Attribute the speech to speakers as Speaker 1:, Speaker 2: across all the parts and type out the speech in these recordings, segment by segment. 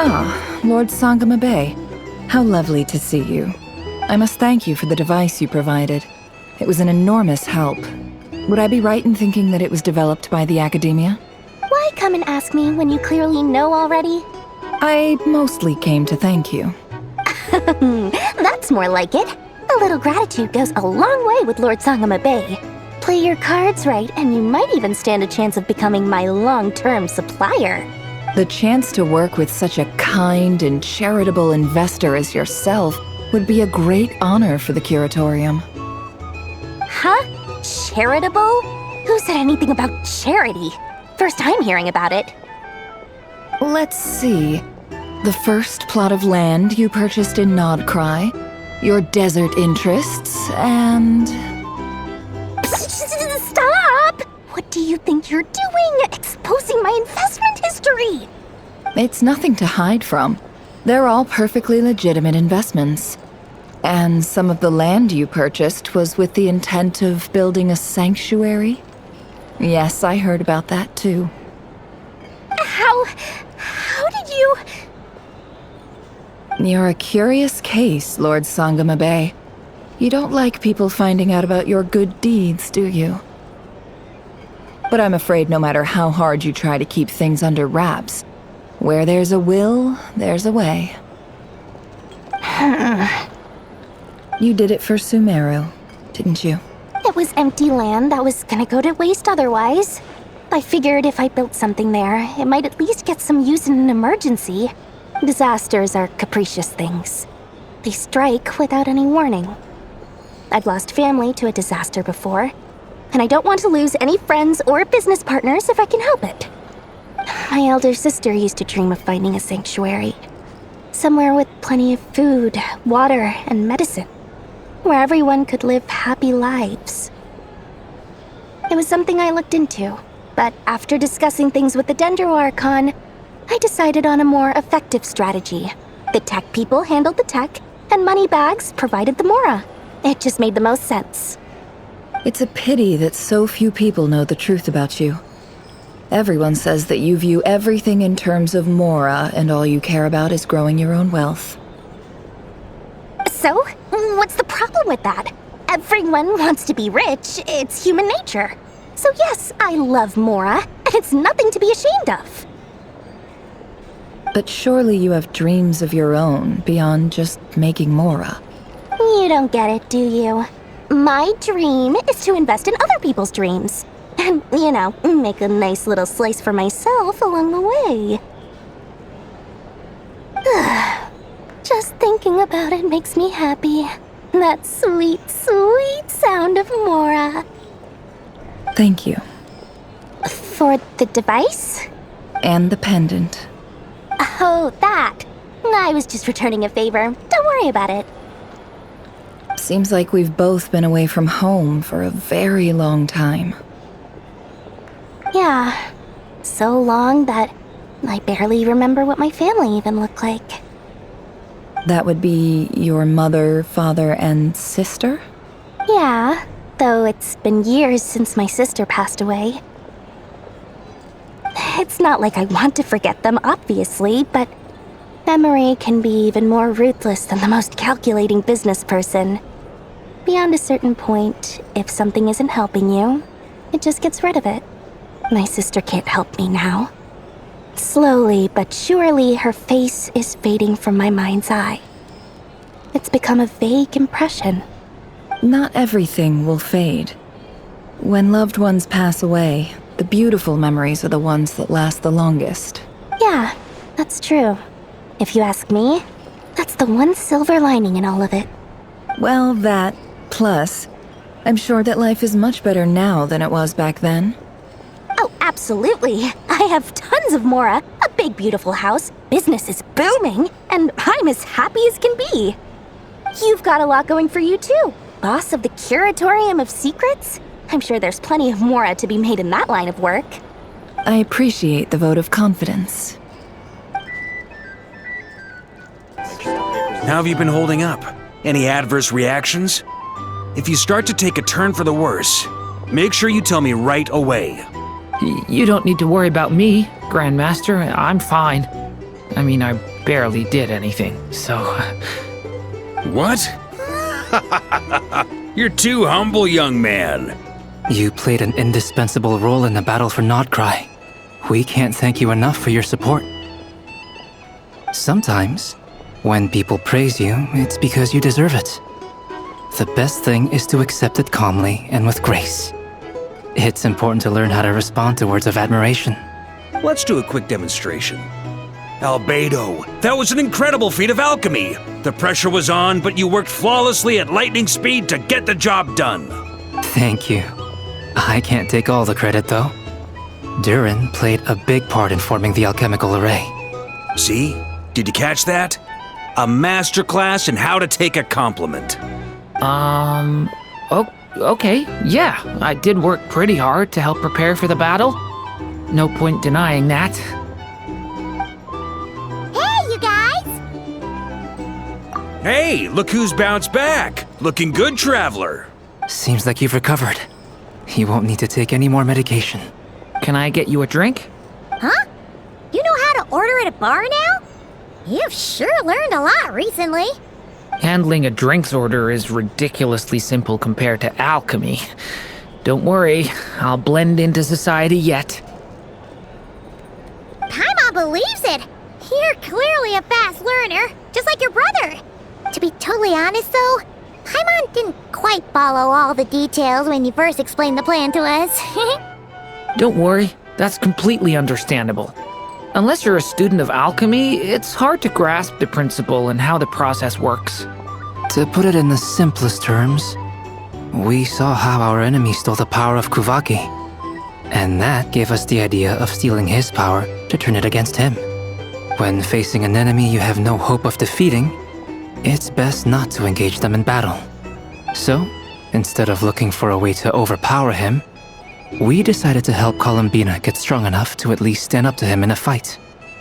Speaker 1: Ah, Lord Sangama Bay. How lovely to see you. I must thank you for the device you provided. It was an enormous help. Would I be right in thinking that it was developed by the Academia?
Speaker 2: Why come and ask me when you clearly know already?
Speaker 1: I mostly came to thank you.
Speaker 2: That's more like it. A little gratitude goes a long way with Lord Sangama Bay. Play your cards right, and you might even stand a chance of becoming my long-term supplier.
Speaker 1: The chance to work with such a kind and charitable investor as yourself would be a great honor for the Curatorium.
Speaker 2: Huh? Charitable? Who said anything about charity? First time hearing about it.
Speaker 1: Let's see. The first plot of land you purchased in Nodcry, your desert interests, and...
Speaker 2: Stop! What do you think you're doing? Exposing my investment history!
Speaker 1: It's nothing to hide from. They're all perfectly legitimate investments. And some of the land you purchased was with the intent of building a sanctuary? Yes, I heard about that too.
Speaker 2: How did you...
Speaker 1: You're a curious case, Lord Sangama Bay. You don't like people finding out about your good deeds, do you? But I'm afraid no matter how hard you try to keep things under wraps, where there's a will, there's a way. You did it for Sumeru, didn't you?
Speaker 2: It was empty land that was gonna go to waste otherwise. I figured if I built something there, it might at least get some use in an emergency. Disasters are capricious things. They strike without any warning. I've lost family to a disaster before, and I don't want to lose any friends or business partners if I can help it. My elder sister used to dream of finding a sanctuary. Somewhere with plenty of food, water, and medicine. Where everyone could live happy lives. It was something I looked into, but after discussing things with the Dendro Archon, I decided on a more effective strategy. The tech people handled the tech, and Moneybags provided the Mora. It just made the most sense.
Speaker 1: It's a pity that so few people know the truth about you. Everyone says that you view everything in terms of Mora, and all you care about is growing your own wealth.
Speaker 2: So, what's the problem with that? Everyone wants to be rich. It's human nature. So yes, I love Mora, and it's nothing to be ashamed of.
Speaker 1: But surely you have dreams of your own beyond just making Mora.
Speaker 2: You don't get it, do you? My dream is to invest in other people's dreams. And, you know, make a nice little slice for myself along the way. Just thinking about it makes me happy. That sweet, sweet sound of Mora.
Speaker 1: Thank you.
Speaker 2: For the device?
Speaker 1: And the pendant.
Speaker 2: Oh, that. I was just returning a favor. Don't worry about it.
Speaker 1: Seems like we've both been away from home for a very long time.
Speaker 2: Yeah. So long that I barely remember what my family even looked like.
Speaker 1: That would be your mother, father, and sister?
Speaker 2: Yeah, though it's been years since my sister passed away. It's not like I want to forget them, obviously, but memory can be even more ruthless than the most calculating business person. Beyond a certain point, if something isn't helping you, it just gets rid of it. My sister can't help me now. Slowly but surely, her face is fading from my mind's eye. It's become a vague impression.
Speaker 1: Not everything will fade. When loved ones pass away, the beautiful memories are the ones that last the longest.
Speaker 2: Yeah, that's true. If you ask me, that's the one silver lining in all of it.
Speaker 1: Well, that, plus, I'm sure that life is much better now than it was back then.
Speaker 2: Oh, absolutely. I have tons of Mora, a big beautiful house, business is booming, and I'm as happy as can be. You've got a lot going for you too. Boss of the Curatorium of Secrets? I'm sure there's plenty of Mora to be made in that line of work.
Speaker 1: I appreciate the vote of confidence.
Speaker 3: How have you been holding up? Any adverse reactions? If you start to take a turn for the worse, make sure you tell me right away.
Speaker 4: You don't need to worry about me, Grandmaster. I'm fine. I mean, I barely did anything, so...
Speaker 3: What? You're too humble, young man.
Speaker 5: You played an indispensable role in the battle for Nodcry. We can't thank you enough for your support. Sometimes, when people praise you, it's because you deserve it. The best thing is to accept it calmly and with grace. It's important to learn how to respond to words of admiration.
Speaker 3: Let's do a quick demonstration. Albedo, that was an incredible feat of alchemy. The pressure was on, but you worked flawlessly at lightning speed to get the job done.
Speaker 5: Thank you. I can't take all the credit, though. Durin played a big part in forming the alchemical array.
Speaker 3: See? Did you catch that? A masterclass in how to take a compliment.
Speaker 4: Okay, yeah, I did work pretty hard to help prepare for the battle. No point denying that.
Speaker 2: Hey, you guys!
Speaker 3: Hey, look who's bounced back. Looking good, traveler.
Speaker 5: Seems like you've recovered. You won't need to take any more medication.
Speaker 4: Can I get you a drink?
Speaker 2: Huh? You know how to order at a bar now? You've sure learned a lot recently.
Speaker 4: Handling a drinks order is ridiculously simple compared to alchemy. Don't worry, I'll blend into society yet.
Speaker 2: Paimon believes it. You're clearly a fast learner, just like your brother. To be totally honest, though, Paimon didn't quite follow all the details when you first explained the plan to us.
Speaker 4: Don't worry, that's completely understandable. Unless you're a student of alchemy, it's hard to grasp the principle and how the process works.
Speaker 5: To put it in the simplest terms, we saw how our enemy stole the power of Kuvaki, and that gave us the idea of stealing his power to turn it against him. When facing an enemy you have no hope of defeating, it's best not to engage them in battle. So, instead of looking for a way to overpower him, we decided to help Columbina get strong enough to at least stand up to him in a fight.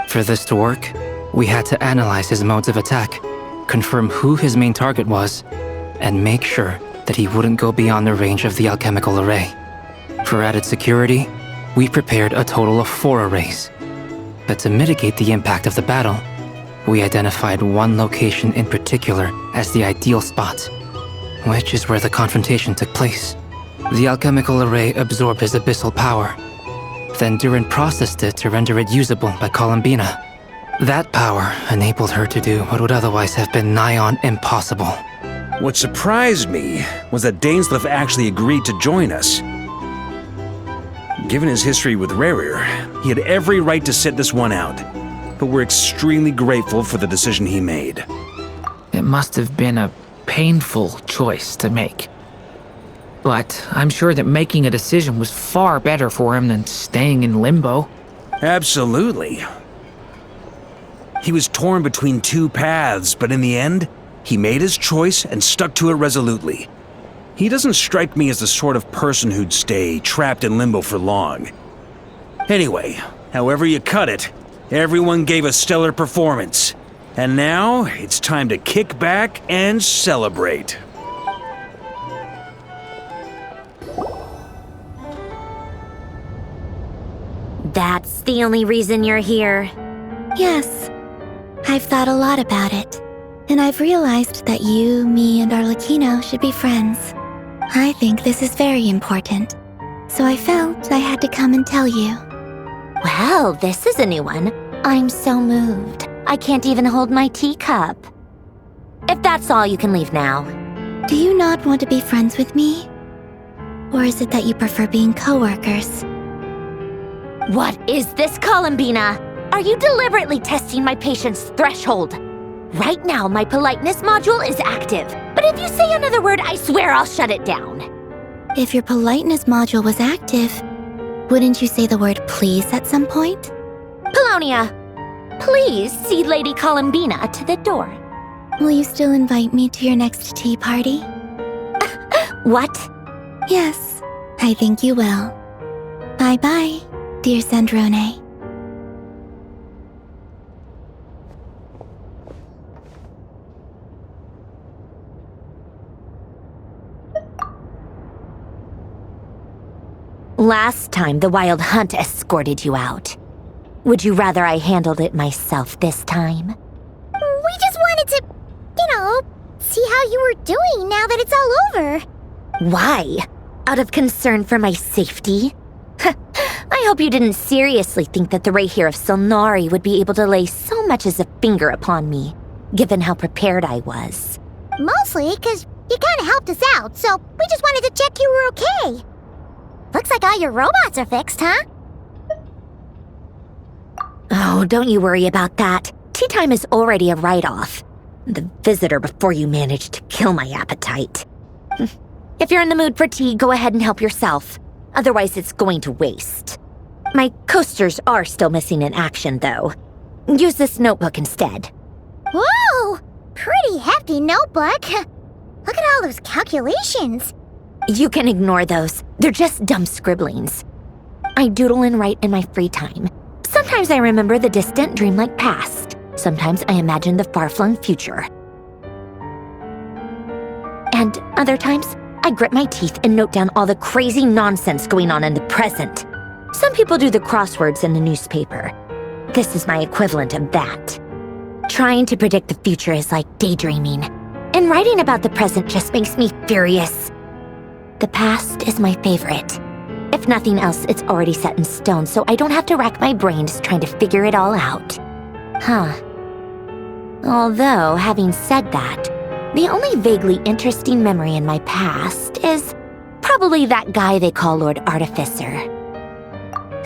Speaker 5: For this to work, we had to analyze his modes of attack, confirm who his main target was, and make sure that he wouldn't go beyond the range of the alchemical array. For added security, we prepared a total of 4 arrays. But to mitigate the impact of the battle, we identified one location in particular as the ideal spot, which is where the confrontation took place. The alchemical array absorbed his abyssal power. Then Durin processed it to render it usable by Columbina. That power enabled her to do what would otherwise have been nigh on impossible.
Speaker 3: What surprised me was that Dainsleif actually agreed to join us. Given his history with Rächer, he had every right to sit this one out, but we're extremely grateful for the decision he made.
Speaker 4: It must have been a painful choice to make. But I'm sure that making a decision was far better for him than staying in limbo.
Speaker 3: Absolutely. He was torn between 2 paths, but in the end, he made his choice and stuck to it resolutely. He doesn't strike me as the sort of person who'd stay trapped in limbo for long. Anyway, however you cut it, everyone gave a stellar performance. And now, it's time to kick back and celebrate.
Speaker 2: That's the only reason you're here.
Speaker 6: Yes. I've thought a lot about it. And I've realized that you, me, and Arlecchino should be friends. I think this is very important. So I felt I had to come and tell you.
Speaker 2: Well, this is a new one. I'm so moved. I can't even hold my teacup. If that's all, you can leave now.
Speaker 6: Do you not want to be friends with me? Or is it that you prefer being co-workers?
Speaker 2: What is this, Columbina? Are you deliberately testing my patience threshold? Right now, my politeness module is active. But if you say another word, I swear I'll shut it down.
Speaker 6: If your politeness module was active, wouldn't you say the word please at some point?
Speaker 2: Polonia, please see Lady Columbina to the door.
Speaker 6: Will you still invite me to your next tea party?
Speaker 2: What?
Speaker 6: Yes, I think you will. Bye-bye, dear Sandrone.
Speaker 2: Last time, the Wild Hunt escorted you out. Would you rather I handled it myself this time?
Speaker 7: how you were doing now that it's all over.
Speaker 2: Why? Out of concern for my safety? I hope you didn't seriously think that the Rächer of Solnari would be able to lay so much as a finger upon me, given how prepared I was.
Speaker 7: Mostly because you kind of helped us out, so we just wanted to check you were okay. Looks like all your robots are fixed, huh?
Speaker 2: Oh, don't you worry about that. Tea time is already a write-off. The visitor before you managed to kill my appetite. If you're in the mood for tea, go ahead and help yourself. Otherwise, it's going to waste. My coasters are still missing in action, though. Use this notebook instead.
Speaker 7: Whoa! Pretty hefty notebook. Look at all those calculations.
Speaker 2: You can ignore those. They're just dumb scribblings. I doodle and write in my free time. Sometimes I remember the distant, dreamlike past. Sometimes I imagine the far-flung future. And other times, I grit my teeth and note down all the crazy nonsense going on in the present. Some people do the crosswords in the newspaper. This is my equivalent of that. Trying to predict the future is like daydreaming, and writing about the present just makes me furious. The past is my favorite. If nothing else, it's already set in stone, so I don't have to rack my brains trying to figure it all out. Although, having said that, the only vaguely interesting memory in my past is probably that guy they call Lord Artificer.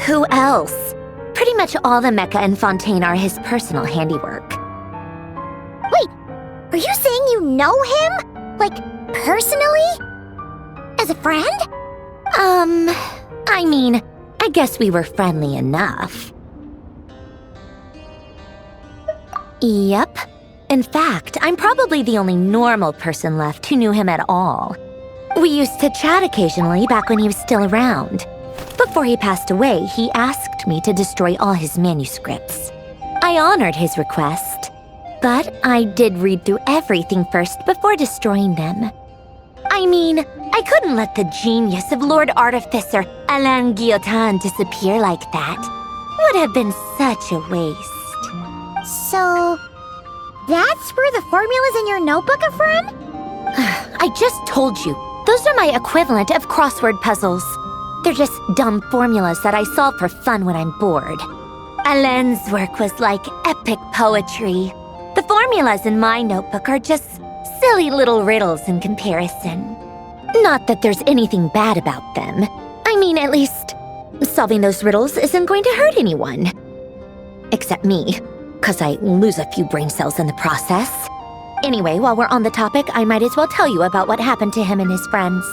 Speaker 2: Who else? Pretty much all the mecha and Fontaine are his personal handiwork.
Speaker 7: Wait, are you saying you know him? Like, personally? As a friend?
Speaker 2: I mean, I guess we were friendly enough. Yep. In fact, I'm probably the only normal person left who knew him at all. We used to chat occasionally back when he was still around. Before he passed away, he asked me to destroy all his manuscripts. I honored his request, but I did read through everything first before destroying them. I mean, I couldn't let the genius of Lord Artificer Alain Guillotin disappear like that. Would have been such a waste.
Speaker 7: So, that's where the formulas in your notebook are from?
Speaker 2: I just told you, those are my equivalent of crossword puzzles. They're just dumb formulas that I solve for fun when I'm bored. Alain's work was like epic poetry. The formulas in my notebook are just silly little riddles in comparison. Not that there's anything bad about them. I mean, at least, solving those riddles isn't going to hurt anyone. Except me, 'cause I lose a few brain cells in the process. Anyway, while we're on the topic, I might as well tell you about what happened to him and his friends.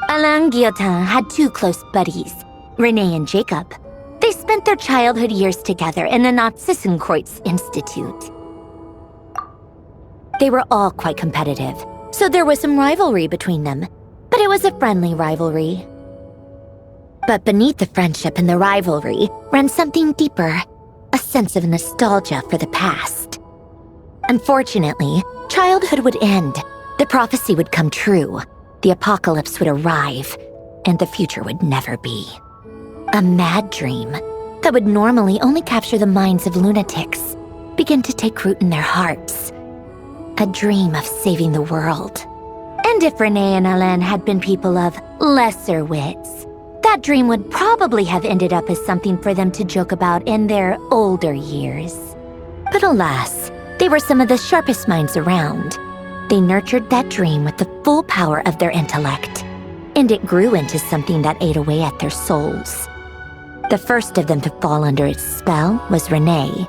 Speaker 2: Alain Guillotin had two close buddies, René and Jacob. They spent their childhood years together in the Narzissenkreuz Institute. They were all quite competitive, so there was some rivalry between them, but it was a friendly rivalry. But beneath the friendship and the rivalry ran something deeper, a sense of nostalgia for the past. Unfortunately, childhood would end, the prophecy would come true, the apocalypse would arrive, and the future would never be. A mad dream that would normally only capture the minds of lunatics began to take root in their hearts. A dream of saving the world. And if René and Alain had been people of lesser wits, that dream would probably have ended up as something for them to joke about in their older years. But alas, they were some of the sharpest minds around. They nurtured that dream with the full power of their intellect, and it grew into something that ate away at their souls. The first of them to fall under its spell was René.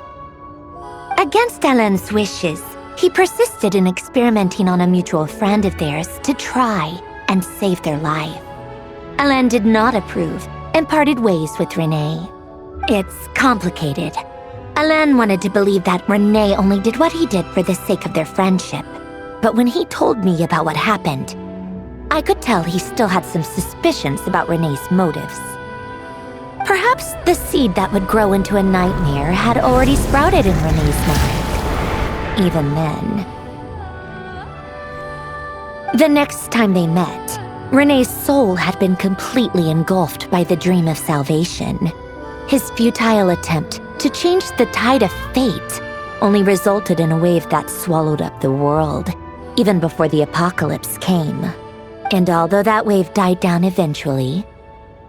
Speaker 2: Against Alain's wishes, he persisted in experimenting on a mutual friend of theirs to try and save their life. Alain did not approve and parted ways with René. It's complicated. Alain wanted to believe that René only did what he did for the sake of their friendship. But when he told me about what happened, I could tell he still had some suspicions about René's motives. Perhaps the seed that would grow into a nightmare had already sprouted in René's mind. Even then. The next time they met, René's soul had been completely engulfed by the dream of salvation. His futile attempt to change the tide of fate only resulted in a wave that swallowed up the world.
Speaker 8: even before the apocalypse came. And although that wave died down eventually,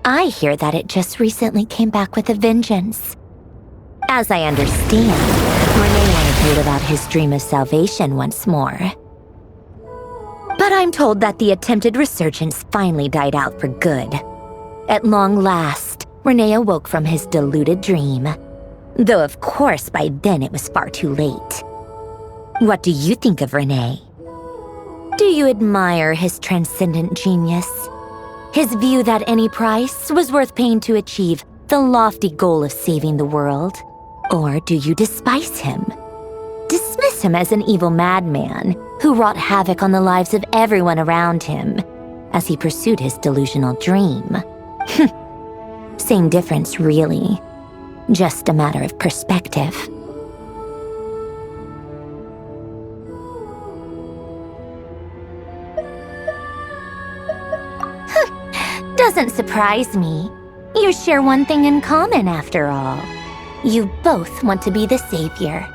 Speaker 8: I hear that it just recently came back with a vengeance. As I understand, Renee wanted to live out his dream of salvation once more. But I'm told that the attempted resurgence finally died out for good. At long last, Renee awoke from his deluded dream. Though of course by then it was far too late. What do you think of Renee? Do you admire his transcendent genius? His view that any price was worth paying to achieve the lofty goal of saving the world? Or do you despise him? Dismiss him as an evil madman who wrought havoc on the lives of everyone around him as he pursued his delusional dream? Same difference, really. Just a matter of perspective. Doesn't surprise me. You share one thing in common, after all. You both want to be the savior.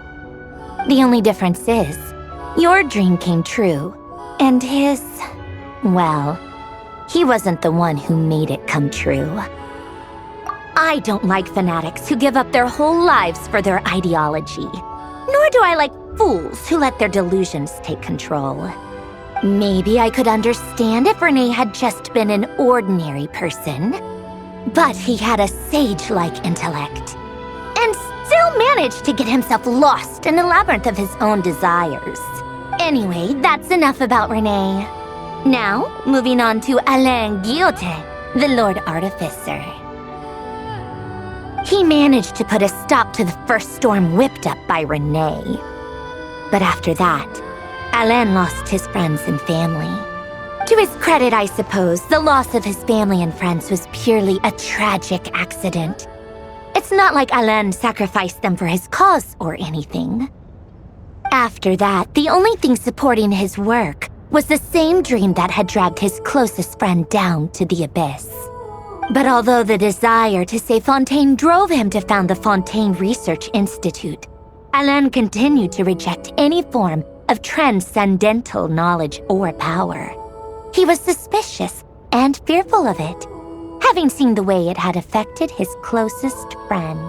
Speaker 8: The only difference is, your dream came true, and his, well, he wasn't the one who made it come true. I don't like fanatics who give up their whole lives for their ideology. Nor do I like fools who let their delusions take control. Maybe I could understand if Renee had just been an ordinary person. But he had a sage-like intellect, and still managed to get himself lost in the labyrinth of his own desires. Anyway, that's enough about Renee. Now, moving on to Alain Guillotin, the Lord Artificer. He managed to put a stop to the first storm whipped up by Renee. But after that, Alain lost his friends and family. To his credit, I suppose, the loss of his family and friends was purely a tragic accident. It's not like Alain sacrificed them for his cause or anything. After that, the only thing supporting his work was the same dream that had dragged his closest friend down to the abyss. But although the desire to save Fontaine drove him to found the Fontaine Research Institute, Alain continued to reject any form of transcendental knowledge or power. He was suspicious and fearful of it, having seen the way it had affected his closest friend.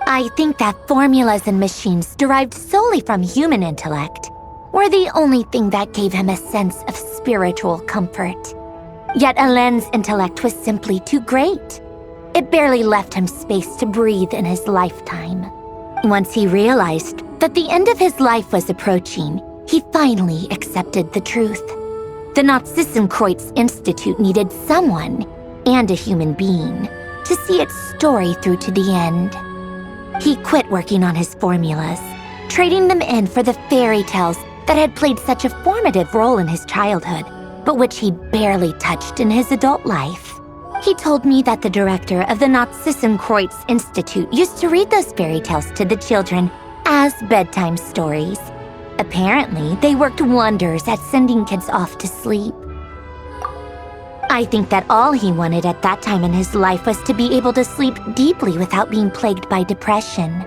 Speaker 8: I think that formulas and machines derived solely from human intellect were the only thing that gave him a sense of spiritual comfort. Yet Alain's intellect was simply too great. It barely left him space to breathe in his lifetime. Once he realized that the end of his life was approaching, he finally accepted the truth. The Nazissenkreuz Institute needed someone, and a human being, to see its story through to the end. He quit working on his formulas, trading them in for the fairy tales that had played such a formative role in his childhood, but which he barely touched in his adult life. He told me that the director of the Nazissenkreuz Institute used to read those fairy tales to the children as bedtime stories. Apparently, they worked wonders at sending kids off to sleep. I think that all he wanted at that time in his life was to be able to sleep deeply without being plagued by depression.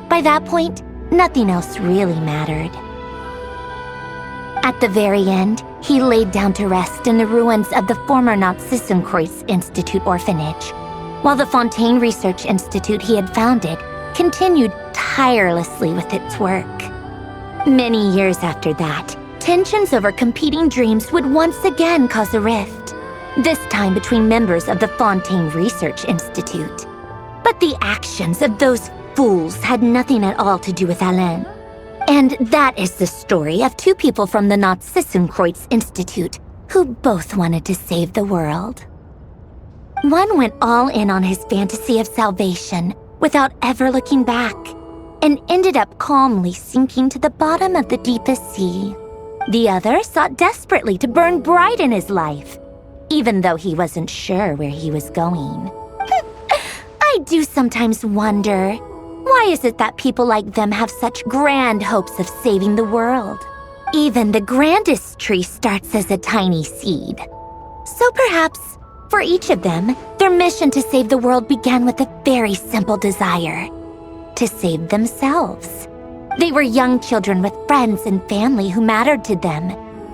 Speaker 8: By that point, nothing else really mattered. At the very end, he laid down to rest in the ruins of the former Nazissenkreuz Institute orphanage, while the Fontaine Research Institute he had founded continued tirelessly with its work. Many years after that, tensions over competing dreams would once again cause a rift, this time between members of the Fontaine Research Institute. But the actions of those fools had nothing at all to do with Alain. And that is the story of two people from the Nazissenkreuz Institute who both wanted to save the world. One went all in on his fantasy of salvation without ever looking back, and ended up calmly sinking to the bottom of the deepest sea. The other sought desperately to burn bright in his life, even though he wasn't sure where he was going. I do sometimes wonder, why is it that people like them have such grand hopes of saving the world? Even the grandest tree starts as a tiny seed. So perhaps, for each of them, their mission to save the world began with a very simple desire: to save themselves. They were young children with friends and family who mattered to them,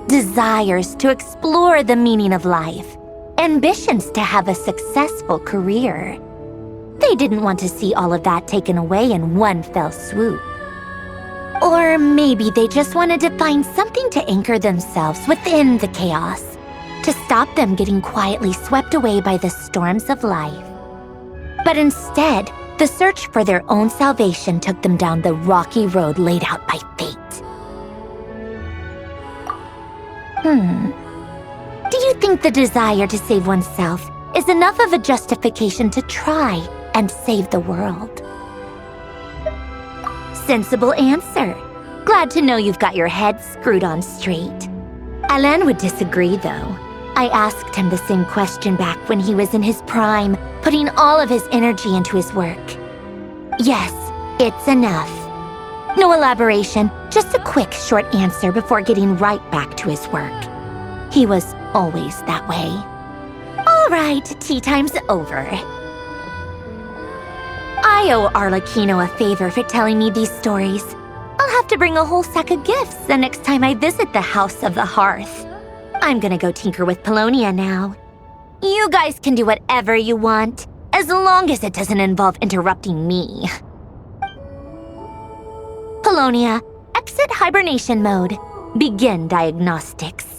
Speaker 8: desires to explore the meaning of life, ambitions to have a successful career. They didn't want to see all of that taken away in one fell swoop. Or maybe they just wanted to find something to anchor themselves within the chaos, to stop them getting quietly swept away by the storms of life. But instead, the search for their own salvation took them down the rocky road laid out by fate. Do you think the desire to save oneself is enough of a justification to try and save the world? Sensible answer. Glad to know you've got your head screwed on straight. Alain would disagree, though. I asked him the same question back when he was in his prime, putting all of his energy into his work. Yes, it's enough. No elaboration, just a quick, short answer before getting right back to his work. He was always that way. All right, tea time's over. I owe Arlecchino a favor for telling me these stories. I'll have to bring a whole sack of gifts the next time I visit the House of the Hearth. I'm gonna go tinker with Paulownia now. You guys can do whatever you want, as long as it doesn't involve interrupting me. Paulownia, exit hibernation mode. Begin diagnostics.